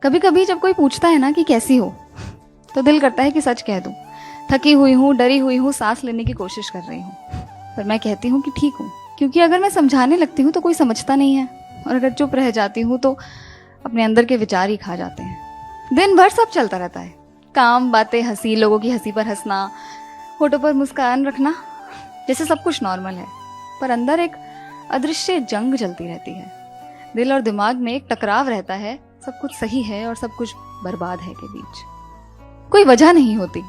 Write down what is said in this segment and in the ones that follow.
कभी कभी जब कोई पूछता है ना कि कैसी हो, तो दिल करता है कि सच कह दूं। थकी हुई हूँ, डरी हुई हूँ, सांस लेने की कोशिश कर रही हूँ, पर मैं कहती हूँ कि ठीक हूँ। क्योंकि अगर मैं समझाने लगती हूँ तो कोई समझता नहीं है, और अगर चुप रह जाती हूँ तो अपने अंदर के विचार ही खा जाते हैं। दिन भर सब चलता रहता है, काम, बातें, हंसी, लोगों की हंसी पर हंसना, होठों पर मुस्कान रखना, जैसे सब कुछ नॉर्मल है। पर अंदर एक अदृश्य जंग चलती रहती है। दिल और दिमाग में एक टकराव रहता है, सब कुछ सही है और सब कुछ बर्बाद है के बीच। कोई वजह नहीं होती,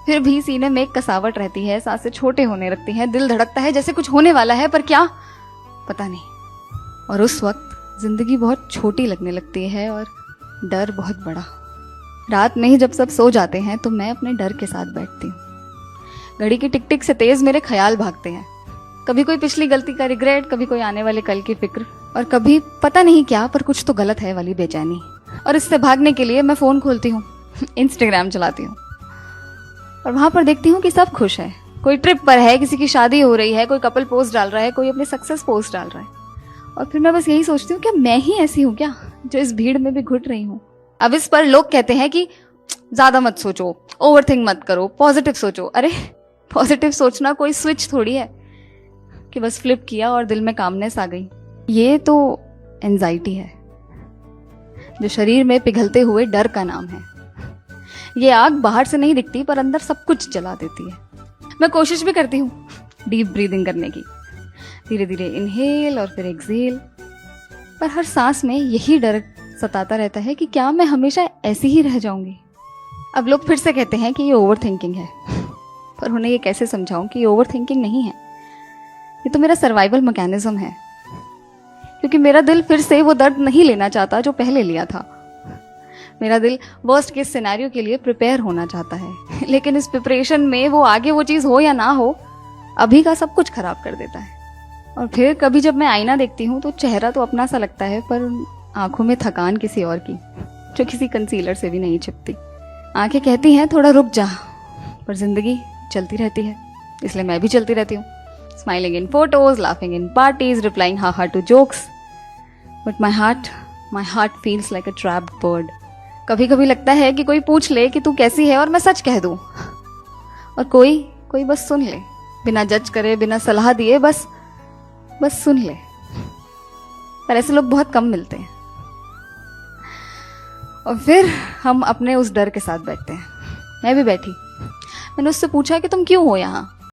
फिर भी सीने में एक कसावट रहती है, सांसें छोटे होने लगती हैं, दिल धड़कता है जैसे कुछ होने वाला है, पर क्या पता नहीं। और उस वक्त जिंदगी बहुत छोटी लगने लगती है और डर बहुत बड़ा। रात में ही जब सब सो जाते हैं तो मैं अपने डर के साथ बैठती हूँ। घड़ी की टिक टिक से तेज मेरे ख्याल भागते हैं। कभी कोई पिछली गलती का रिग्रेट, कभी कोई आने वाले कल की फिक्र, और कभी पता नहीं क्या पर कुछ तो गलत है वाली बेचैनी। और इससे भागने के लिए मैं फोन खोलती हूँ, इंस्टाग्राम चलाती हूँ, और वहां पर देखती हूँ कि सब खुश है। कोई ट्रिप पर है, किसी की शादी हो रही है, कोई कपल पोस्ट डाल रहा है, कोई अपने सक्सेस पोस्ट डाल रहा है। और फिर मैं बस यही सोचती हूँ, क्या मैं ही ऐसी हूँ क्या, जो इस भीड़ में भी घुट रही हूँ। अब इस पर लोग कहते हैं कि ज्यादा मत सोचो, ओवरथिंक मत करो, पॉजिटिव सोचो। अरे पॉजिटिव सोचना कोई स्विच थोड़ी है कि बस फ्लिप किया और दिल में कामनेस आ गई। ये तो एंजाइटी है, जो शरीर में पिघलते हुए डर का नाम है। ये आग बाहर से नहीं दिखती, पर अंदर सब कुछ जला देती है। मैं कोशिश भी करती हूँ डीप ब्रीदिंग करने की, धीरे धीरे इनहेल और फिर एक्सहेल, पर हर सांस में यही डर सताता रहता है कि क्या मैं हमेशा ऐसी ही रह जाऊंगी। अब लोग फिर से कहते हैं कि ये ओवर थिंकिंग है, पर उन्हें ये कैसे समझाऊं कि ये ओवर थिंकिंग नहीं है, ये तो मेरा सर्वाइवल मैकेनिज्म है। क्योंकि मेरा दिल फिर से वो दर्द नहीं लेना चाहता जो पहले लिया था। मेरा दिल वर्स्ट केस सिनेरियो के लिए प्रिपेयर होना चाहता है, लेकिन इस प्रिपरेशन में वो आगे वो चीज़ हो या ना हो, अभी का सब कुछ खराब कर देता है। और फिर कभी जब मैं आईना देखती हूँ तो चेहरा तो अपना सा लगता है, पर आंखों में थकान किसी और की, जो किसी कंसीलर से भी नहीं छिपती। आंखें कहती हैं थोड़ा रुक जा, पर जिंदगी चलती रहती है, इसलिए मैं भी चलती रहती हूँ। Smiling in photos, laughing in parties, replying ha ha to jokes, but my heart feels like a trapped bird. कभी कभी लगता है कि कोई पूछ ले कि तू कैसी है और मैं सच कह दूं, और कोई बस सुन ले, बिना जज करे, बिना सलाह दिए, बस सुन ले। पर ऐसे लोग बहुत कम मिलते हैं। और फिर हम अपने उस डर के साथ बैठते हैं। मैं भी बैठी, मैंने उससे पूछा कि तुम क्यों हो यहाँ।